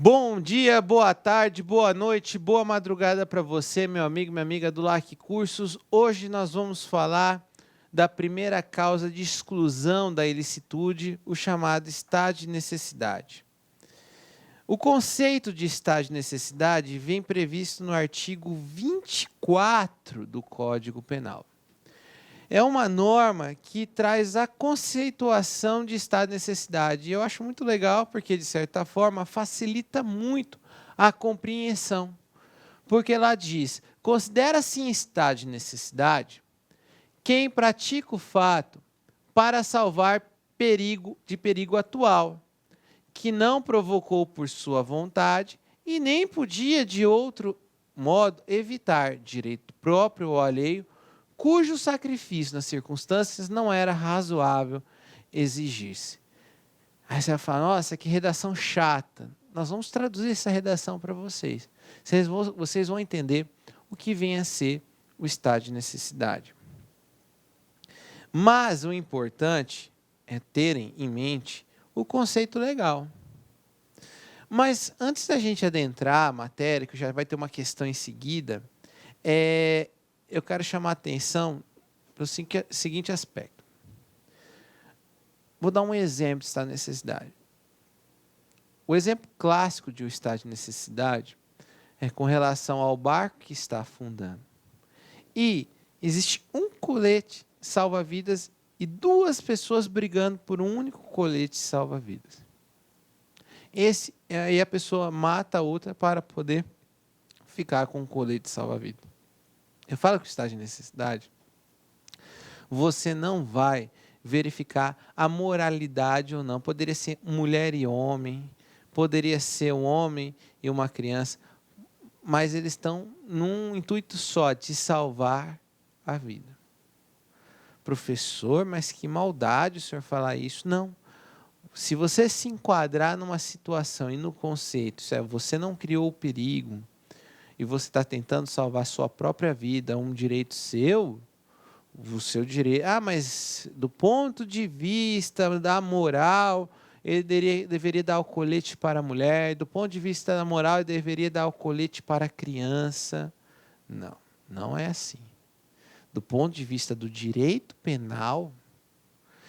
Bom dia, boa tarde, boa noite, boa madrugada para você, meu amigo, minha amiga do LAC Cursos. Hoje nós vamos falar da primeira causa de exclusão da ilicitude, o chamado estado de necessidade. O conceito de estado de necessidade vem previsto no artigo 24 do Código Penal. É uma norma que traz a conceituação de estado de necessidade. E eu acho muito legal porque, de certa forma, facilita muito a compreensão. Porque lá diz, considera-se em estado de necessidade quem pratica o fato para salvar perigo atual, que não provocou por sua vontade e nem podia de outro modo evitar direito próprio ou alheio, cujo sacrifício nas circunstâncias não era razoável exigir-se. Aí você vai falar, nossa, que redação chata. Nós vamos traduzir essa redação para vocês. Vocês vão entender o que vem a ser o estado de necessidade. Mas o importante é terem em mente o conceito legal. Mas antes da gente adentrar a matéria, que já vai ter uma questão em seguida, eu quero chamar a atenção para o seguinte aspecto. Vou dar um exemplo de estado de necessidade. O exemplo clássico de um estado de necessidade é com relação ao barco que está afundando. E existe um colete salva-vidas e duas pessoas brigando por um único colete salva-vidas. Aí a pessoa mata a outra para poder ficar com o colete salva-vidas. Eu falo que o estado de necessidade, você não vai verificar a moralidade ou não. Poderia ser mulher e homem, poderia ser um homem e uma criança, mas eles estão num intuito só, de salvar a vida. Professor, mas que maldade o senhor falar isso. Não. Se você se enquadrar numa situação e no conceito, você não criou o perigo, e você está tentando salvar a sua própria vida, um direito seu, o seu direito... mas do ponto de vista da moral, ele deveria dar o colete para a mulher, do ponto de vista da moral, ele deveria dar o colete para a criança. Não, não é assim. Do ponto de vista do direito penal,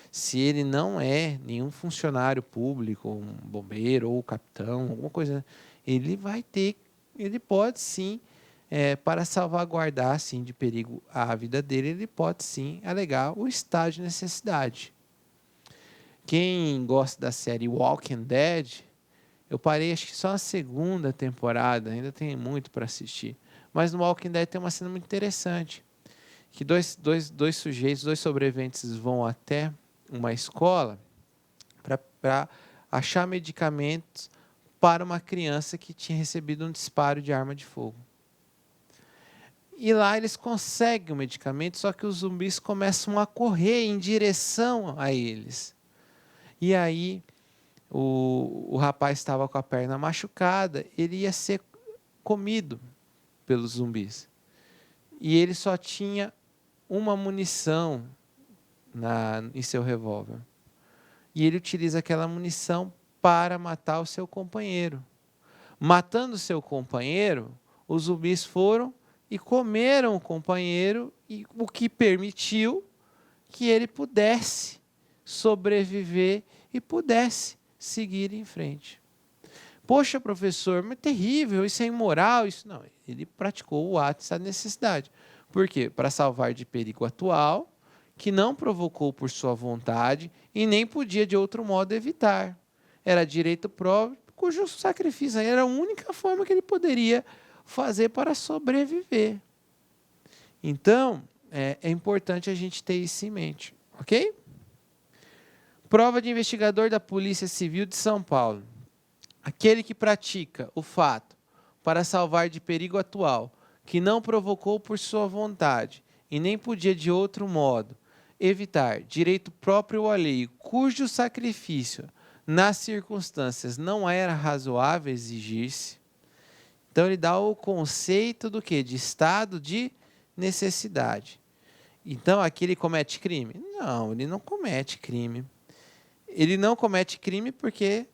se ele não é nenhum funcionário público, um bombeiro ou capitão, alguma coisa, ele pode sim, para salvaguardar sim, de perigo a vida dele, ele pode sim alegar o estado de necessidade. Quem gosta da série Walking Dead, eu parei acho que só na segunda temporada, ainda tem muito para assistir. Mas no Walking Dead tem uma cena muito interessante, que dois sobreviventes vão até uma escola para achar medicamentos para uma criança que tinha recebido um disparo de arma de fogo. E lá eles conseguem o medicamento, só que os zumbis começam a correr em direção a eles. E aí o rapaz estava com a perna machucada, ele ia ser comido pelos zumbis. E ele só tinha uma munição em seu revólver. E ele utiliza aquela munição para matar o seu companheiro. Matando o seu companheiro, os zumbis foram e comeram o companheiro, e o que permitiu que ele pudesse sobreviver e pudesse seguir em frente. Poxa, professor, mas é terrível, isso é imoral. Isso não, ele praticou o ato dessa necessidade. Por quê? Para salvar de perigo atual, que não provocou por sua vontade e nem podia de outro modo evitar. Era direito próprio, cujo sacrifício era a única forma que ele poderia fazer para sobreviver. Então, é importante a gente ter isso em mente, ok? Prova de investigador da Polícia Civil de São Paulo. Aquele que pratica o fato para salvar de perigo atual, que não provocou por sua vontade e nem podia de outro modo evitar direito próprio ou alheio, cujo sacrifício nas circunstâncias não era razoável exigir-se. Então ele dá o conceito do quê? De estado de necessidade. Então aqui ele comete crime? Não, ele não comete crime. Ele não comete crime porque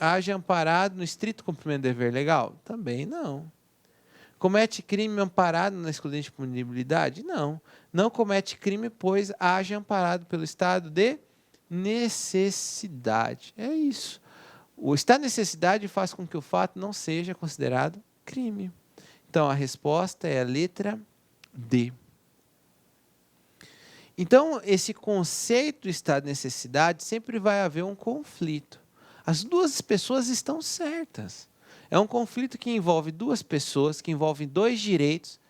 age amparado no estrito cumprimento do dever legal? Também não. Comete crime amparado na excludente punibilidade? Não. Não comete crime, pois age amparado pelo estado de necessidade. É isso. O estado de necessidade faz com que o fato não seja considerado crime. Então, a resposta é a letra D. Então, esse conceito do estado de necessidade sempre vai haver um conflito. As duas pessoas estão certas. É um conflito que envolve duas pessoas, que envolve dois direitos,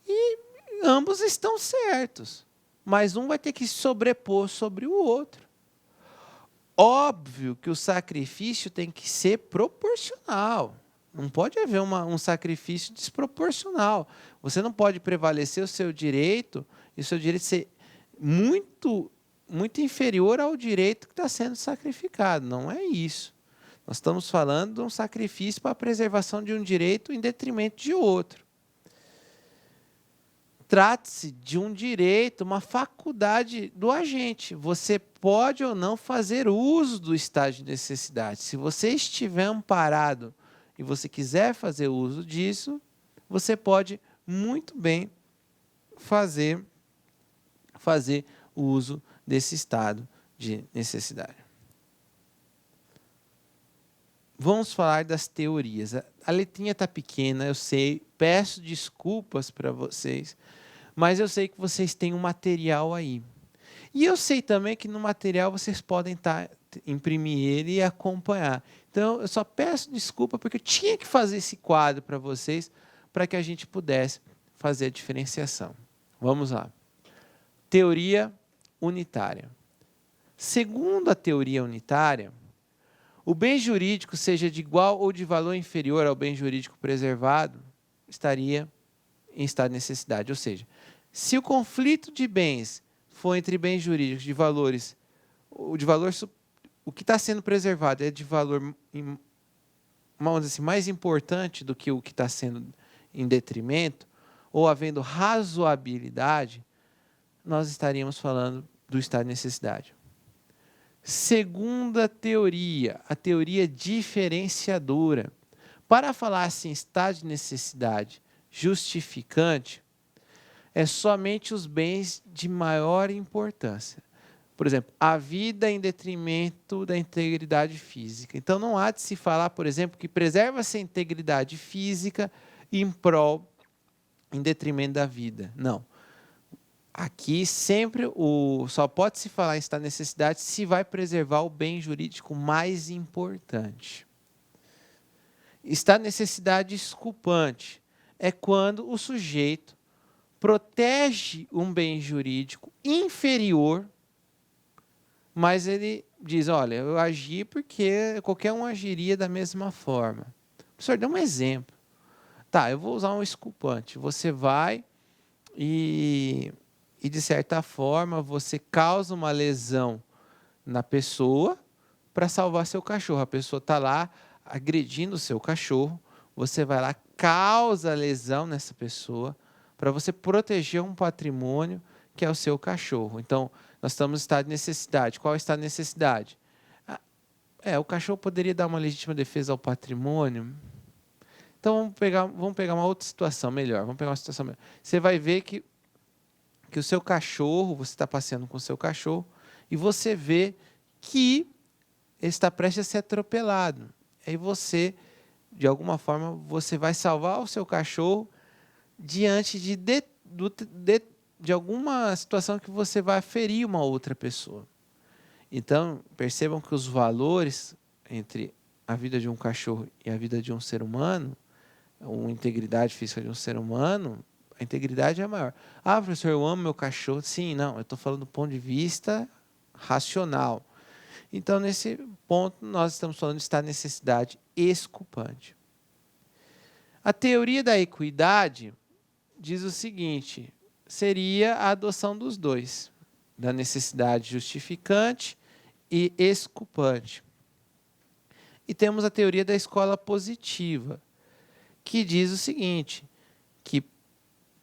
e ambos estão certos. Mas um vai ter que se sobrepor sobre o outro. Óbvio que o sacrifício tem que ser proporcional. Não pode haver um sacrifício desproporcional. Você não pode prevalecer o seu direito e o seu direito ser muito inferior ao direito que está sendo sacrificado. Não é isso. Nós estamos falando de um sacrifício para a preservação de um direito em detrimento de outro. Trata-se de um direito, uma faculdade do agente. Você pode ou não fazer uso do estado de necessidade. Se você estiver amparado e você quiser fazer uso disso, você pode muito bem fazer uso desse estado de necessidade. Vamos falar das teorias. A letrinha está pequena, eu sei, peço desculpas para vocês, mas eu sei que vocês têm um material aí. E eu sei também que no material vocês podem imprimir ele e acompanhar. Então, eu só peço desculpa porque eu tinha que fazer esse quadro para vocês, para que a gente pudesse fazer a diferenciação. Vamos lá. Teoria unitária. Segundo a teoria unitária, o bem jurídico, seja de igual ou de valor inferior ao bem jurídico preservado, estaria em estado de necessidade. Ou seja, se o conflito de bens for entre bens jurídicos de valores, o que está sendo preservado é de valor, vamos dizer assim, mais importante do que o que está sendo em detrimento, ou havendo razoabilidade, nós estaríamos falando do estado de necessidade. Segunda teoria, a teoria diferenciadora. Para falar assim, estado de necessidade justificante, é somente os bens de maior importância. Por exemplo, a vida em detrimento da integridade física. Então, não há de se falar, por exemplo, que preserva-se a integridade física em detrimento da vida. Não. Aqui sempre só pode se falar em estado de necessidade se vai preservar o bem jurídico mais importante. Estado de necessidade desculpante é quando o sujeito protege um bem jurídico inferior, mas ele diz, olha, eu agi porque qualquer um agiria da mesma forma. Professor, dê um exemplo. Tá, eu vou usar um exculpante. Você vai e de certa forma, você causa uma lesão na pessoa para salvar seu cachorro. A pessoa está lá agredindo o seu cachorro, você vai lá, causa lesão nessa pessoa para você proteger um patrimônio que é o seu cachorro. Então, nós estamos em estado de necessidade. Qual é o estado de necessidade? O cachorro poderia dar uma legítima defesa ao patrimônio. Então, vamos pegar uma outra situação melhor. Você vai ver que o seu cachorro, você está passeando com o seu cachorro, e você vê que ele está prestes a ser atropelado. Aí você, de alguma forma, você vai salvar o seu cachorro diante de alguma situação que você vai ferir uma outra pessoa. Então, percebam que os valores entre a vida de um cachorro e a vida de um ser humano, a integridade física de um ser humano, a integridade é maior. Ah, professor, eu amo meu cachorro. Sim, não, eu estou falando do ponto de vista racional. Então, nesse ponto, nós estamos falando de estado de necessidade exculpante. A teoria da equidade diz o seguinte, seria a adoção dos dois, da necessidade justificante e exculpante. E temos a teoria da escola positiva, que diz o seguinte, que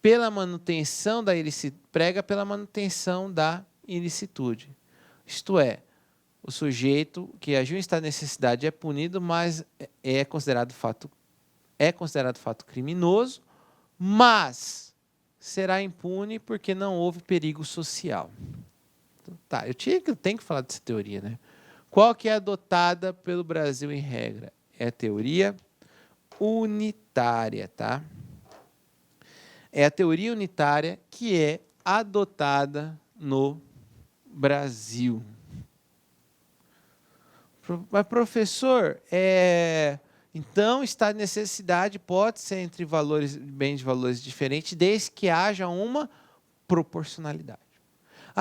pela manutenção da ilicitude, prega pela manutenção da ilicitude. Isto é, o sujeito que agiu em estado de necessidade é punido, mas é considerado fato criminoso, mas será impune porque não houve perigo social. Então, tá, eu tenho que falar dessa teoria, né? Qual que é adotada pelo Brasil em regra? É a teoria unitária, tá? É a teoria unitária que é adotada no Brasil. Mas, professor, então, estado de necessidade pode ser entre bens de valores diferentes, desde que haja uma proporcionalidade.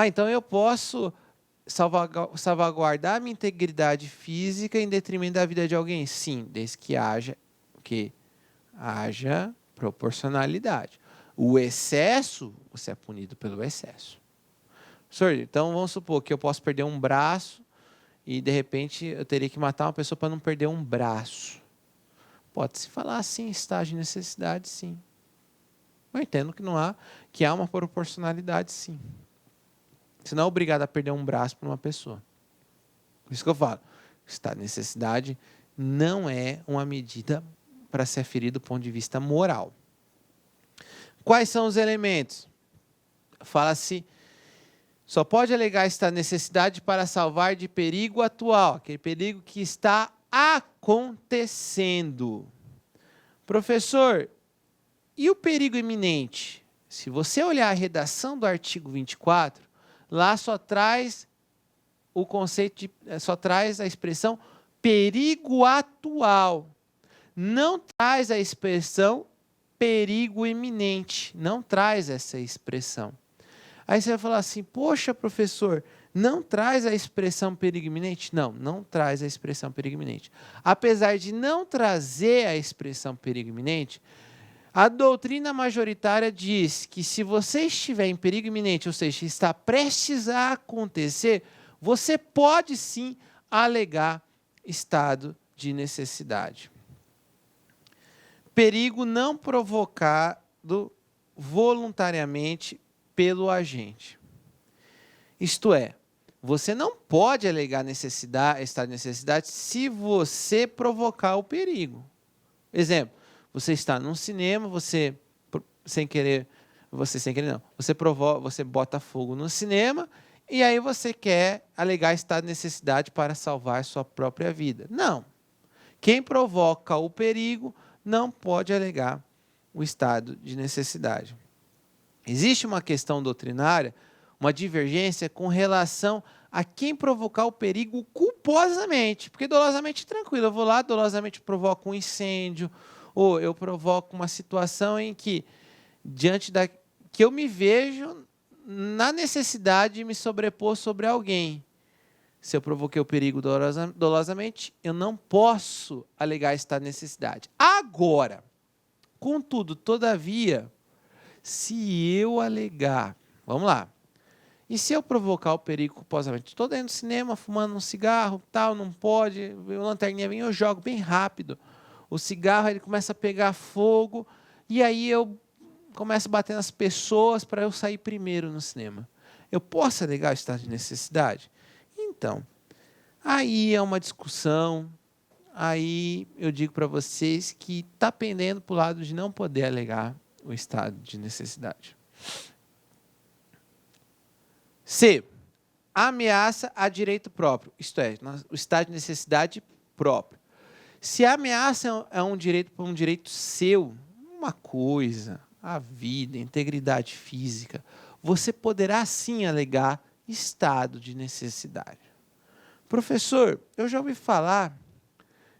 Então eu posso salvaguardar a minha integridade física em detrimento da vida de alguém? Sim, desde que haja proporcionalidade. O excesso, você é punido pelo excesso. Professor, então vamos supor que eu posso perder um braço e, de repente, eu teria que matar uma pessoa para não perder um braço. Pode-se falar assim, estágio de necessidade, sim. Eu entendo que há uma proporcionalidade, sim. Você não é obrigado a perder um braço para uma pessoa. Por isso que eu falo, estado de necessidade não é uma medida para se aferir do ponto de vista moral. Quais são os elementos? Fala-se, só pode alegar esta necessidade para salvar de perigo atual, aquele perigo que está acontecendo. Professor, e o perigo iminente? Se você olhar a redação do artigo 24, lá só traz só traz a expressão perigo atual. Não traz a expressão perigo iminente. Não traz essa expressão. Aí você vai falar assim, poxa, professor, não traz a expressão perigo iminente? Não, não traz a expressão perigo iminente. Apesar de não trazer a expressão perigo iminente, a doutrina majoritária diz que se você estiver em perigo iminente, ou seja, está prestes a acontecer, você pode sim alegar estado de necessidade. Perigo não provocado voluntariamente pelo agente. Isto é, você não pode alegar estado de necessidade se você provocar o perigo. Exemplo, você está num cinema, você bota fogo no cinema e aí você quer alegar estado de necessidade para salvar sua própria vida. Não. Quem provoca o perigo não pode alegar o estado de necessidade. Existe uma questão doutrinária, uma divergência com relação a quem provocar o perigo culposamente. Porque dolosamente, tranquilo, eu vou lá, dolosamente provoco um incêndio, ou eu provoco uma situação em que, que eu me vejo na necessidade de me sobrepor sobre alguém. Se eu provoquei o perigo dolosamente, eu não posso alegar esta necessidade. Agora, contudo, todavia, se eu alegar, vamos lá, e se eu provocar o perigo culposamente? Estou dentro do cinema, fumando um cigarro, tal, não pode, a lanterninha vem, eu jogo bem rápido. O cigarro ele começa a pegar fogo, e aí eu começo a bater nas pessoas para eu sair primeiro no cinema. Eu posso alegar o estado de necessidade? Então, aí é uma discussão, aí eu digo para vocês que está pendendo para o lado de não poder alegar o estado de necessidade. C. Ameaça a direito próprio, isto é, o estado de necessidade próprio. Se a ameaça é um direito seu, uma coisa, a vida, a integridade física, você poderá sim alegar estado de necessidade. Professor, eu já ouvi falar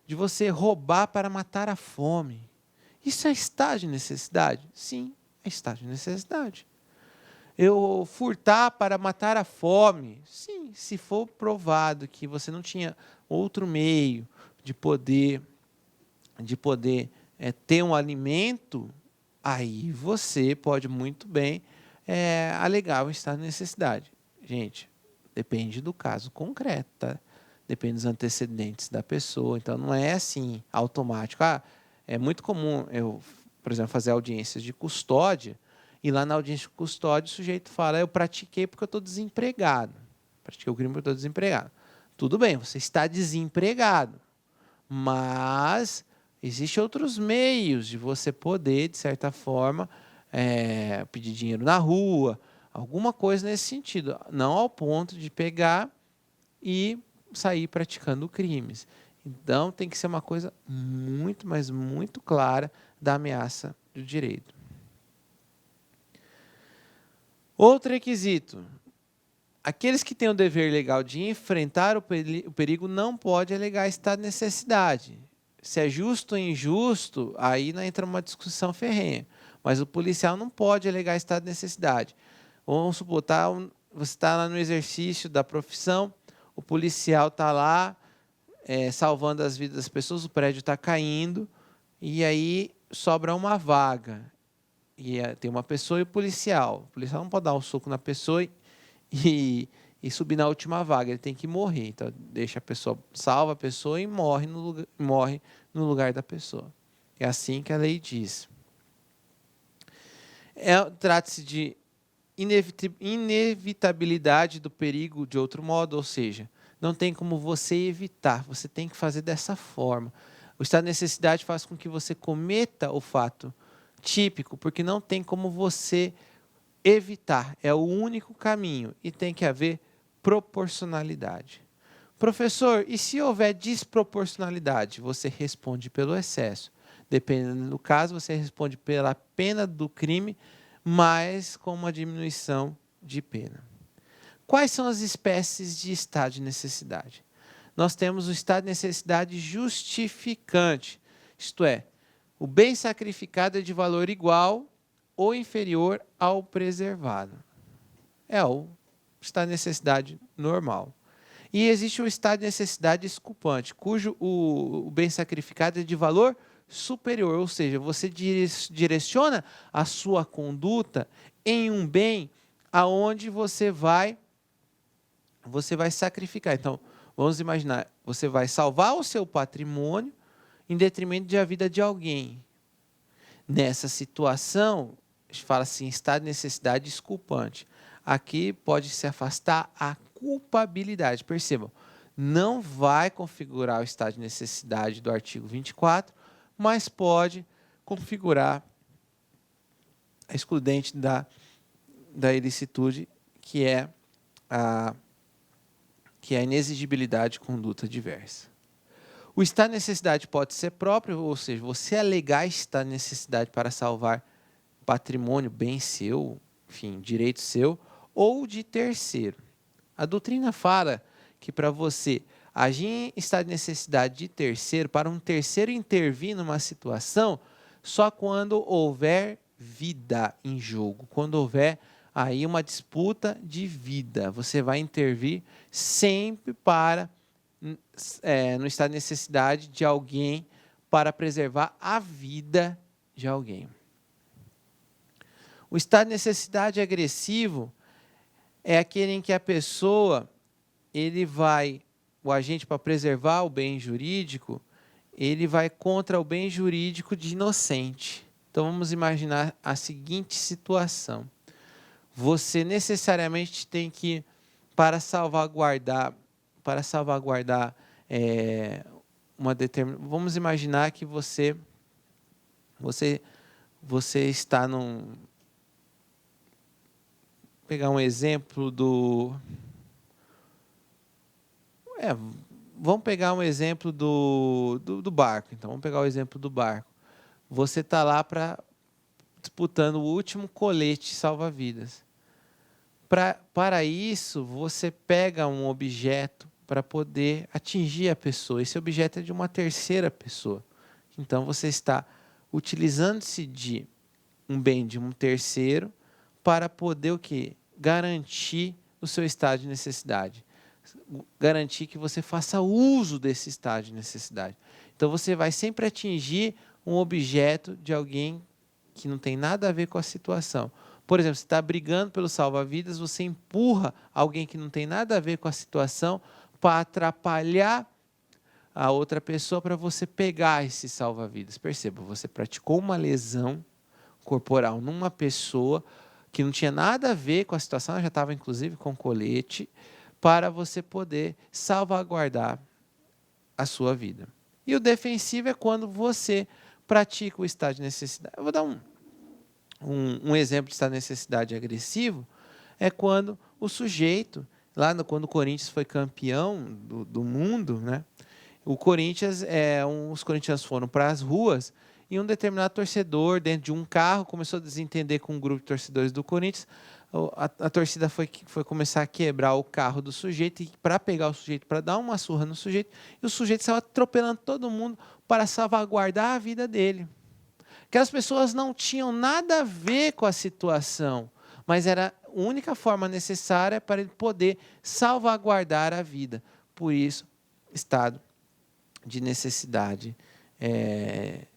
de você roubar para matar a fome. Isso é estado de necessidade? Sim, é estado de necessidade. Eu furtar para matar a fome? Sim, se for provado que você não tinha outro meio de poder ter um alimento, aí você pode muito bem alegar o estado de necessidade. Gente, depende do caso concreto, tá? Depende dos antecedentes da pessoa, então não é assim automático. É muito comum eu, por exemplo, fazer audiências de custódia, e lá na audiência de custódia o sujeito fala, eu pratiquei porque eu estou desempregado. Pratiquei o crime porque eu estou desempregado. Tudo bem, você está desempregado, mas existem outros meios de você poder, de certa forma, pedir dinheiro na rua, alguma coisa nesse sentido. Não ao ponto de pegar e sair praticando crimes. Então, tem que ser uma coisa muito, mas muito clara da ameaça do direito. Outro requisito. Aqueles que têm o dever legal de enfrentar o perigo não pode alegar estado de necessidade. Se é justo ou injusto, aí não entra uma discussão ferrenha. Mas o policial não pode alegar estado de necessidade. Vamos supor, você está lá no exercício da profissão, o policial está lá salvando as vidas das pessoas, o prédio está caindo, e aí sobra uma vaga. E tem uma pessoa e o policial. O policial não pode dar um soco na pessoa e subir na última vaga, ele tem que morrer. Então, deixa a pessoa, salva a pessoa e morre no lugar da pessoa. É assim que a lei diz. Trata-se de inevitabilidade do perigo de outro modo, ou seja, não tem como você evitar, você tem que fazer dessa forma. O estado de necessidade faz com que você cometa o fato típico, porque não tem como você evitar, é o único caminho e tem que haver proporcionalidade. Professor, e se houver desproporcionalidade? Você responde pelo excesso. Dependendo do caso, você responde pela pena do crime, mas com uma diminuição de pena. Quais são as espécies de estado de necessidade? Nós temos o estado de necessidade justificante, isto é, o bem sacrificado é de valor igual ou inferior ao preservado. É o estado de necessidade normal. E existe o estado de necessidade desculpante, cujo o bem sacrificado é de valor superior, ou seja, você direciona a sua conduta em um bem aonde você vai sacrificar. Então, vamos imaginar, você vai salvar o seu patrimônio em detrimento da vida de alguém. Nessa situação, a gente fala assim, estado de necessidade desculpante. Aqui pode se afastar a culpabilidade. Percebam, não vai configurar o estado de necessidade do artigo 24, mas pode configurar a excludente da ilicitude, que é a inexigibilidade de conduta diversa. O estado de necessidade pode ser próprio, ou seja, você alegar estado de necessidade para salvar patrimônio, bem seu, enfim, direito seu, ou de terceiro. A doutrina fala que para você agir em estado de necessidade de terceiro, para um terceiro intervir numa situação, só quando houver vida em jogo, quando houver aí uma disputa de vida, você vai intervir sempre no estado de necessidade de alguém para preservar a vida de alguém. O estado de necessidade agressivo é aquele em que a pessoa, o agente para preservar o bem jurídico, ele vai contra o bem jurídico de inocente. Então vamos imaginar a seguinte situação. Você necessariamente tem que, para salvaguardar uma determinada... Vamos imaginar que você está num... Pegar um exemplo vamos pegar um exemplo do barco. Então, vamos pegar o exemplo do barco. Você está lá disputando o último colete salva-vidas. Para isso, você pega um objeto para poder atingir a pessoa. Esse objeto é de uma terceira pessoa. Então, você está utilizando-se de um bem de um terceiro para poder o quê? Garantir o seu estado de necessidade. Garantir que você faça uso desse estado de necessidade. Então, você vai sempre atingir um objeto de alguém que não tem nada a ver com a situação. Por exemplo, você está brigando pelo salva-vidas, você empurra alguém que não tem nada a ver com a situação para atrapalhar a outra pessoa para você pegar esse salva-vidas. Perceba, você praticou uma lesão corporal numa pessoa que não tinha nada a ver com a situação, ela já estava inclusive com colete, para você poder salvaguardar a sua vida. E o defensivo é quando você pratica o estado de necessidade. Eu vou dar um exemplo de estado de necessidade agressivo, é quando o sujeito, quando o Corinthians foi campeão do mundo, né? Os corintianos foram para as ruas e um determinado torcedor, dentro de um carro, começou a desentender com um grupo de torcedores do Corinthians. A torcida foi começar a quebrar o carro do sujeito para pegar o sujeito, para dar uma surra no sujeito, e o sujeito estava atropelando todo mundo para salvaguardar a vida dele. Aquelas pessoas não tinham nada a ver com a situação, mas era a única forma necessária para ele poder salvaguardar a vida. Por isso, estado de necessidade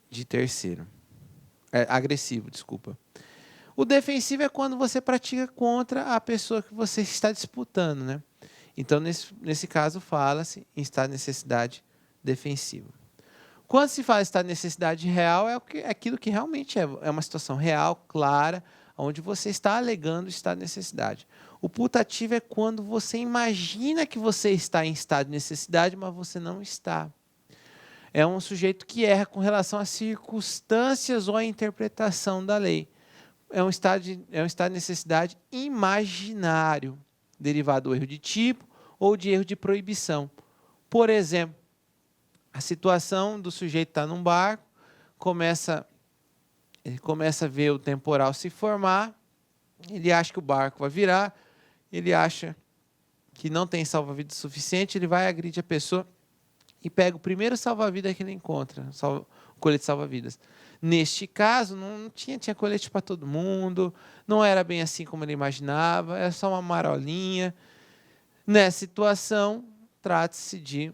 de terceiro. Agressivo, desculpa. O defensivo é quando você pratica contra a pessoa que você está disputando, né? Então, nesse caso, fala-se em estado de necessidade defensivo. Quando se fala em estado de necessidade real, é aquilo que realmente é uma situação real, clara, onde você está alegando estado de necessidade. O putativo é quando você imagina que você está em estado de necessidade, mas você não está. É um sujeito que erra com relação às circunstâncias ou à interpretação da lei. É um estado de necessidade imaginário, derivado do erro de tipo ou de erro de proibição. Por exemplo, a situação do sujeito estar num barco, ele começa a ver o temporal se formar, ele acha que o barco vai virar, ele acha que não tem salva-vidas suficiente, ele vai, agride a pessoa e pega o primeiro salva-vidas que ele encontra, o colete salva-vidas. Neste caso, não tinha colete para todo mundo, não era bem assim como ele imaginava, era só uma marolinha. Nessa situação, trata-se de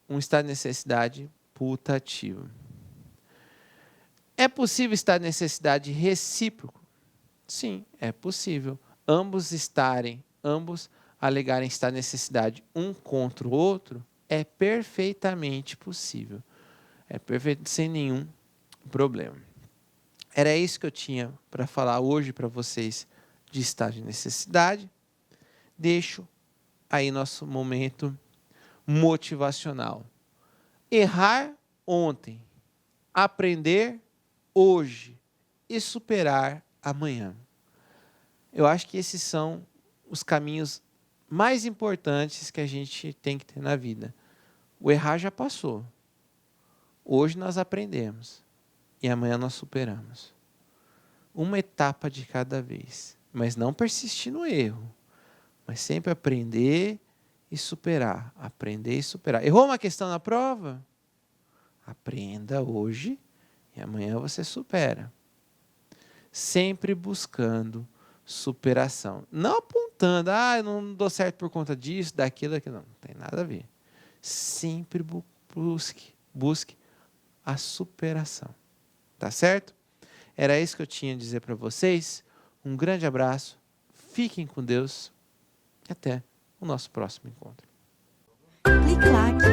um estado de necessidade putativo. É possível estar de necessidade recíproco? Sim, é possível. Ambos alegarem estar de necessidade um contra o outro, é perfeitamente possível. É perfeito, sem nenhum problema. Era isso que eu tinha para falar hoje para vocês de estado de necessidade. Deixo aí nosso momento motivacional. Errar ontem, aprender hoje e superar amanhã. Eu acho que esses são os caminhos mais importantes que a gente tem que ter na vida. O errar já passou. Hoje nós aprendemos e amanhã nós superamos. Uma etapa de cada vez, mas não persistir no erro, mas sempre aprender e superar, aprender e superar. Errou uma questão na prova? Aprenda hoje e amanhã você supera. Sempre buscando superação. Não apontando, eu não dou certo por conta disso, daquilo. Não tem nada a ver. Sempre busque a superação. Tá certo? Era isso que eu tinha a dizer para vocês. Um grande abraço. Fiquem com Deus. E até o nosso próximo encontro. Clique like.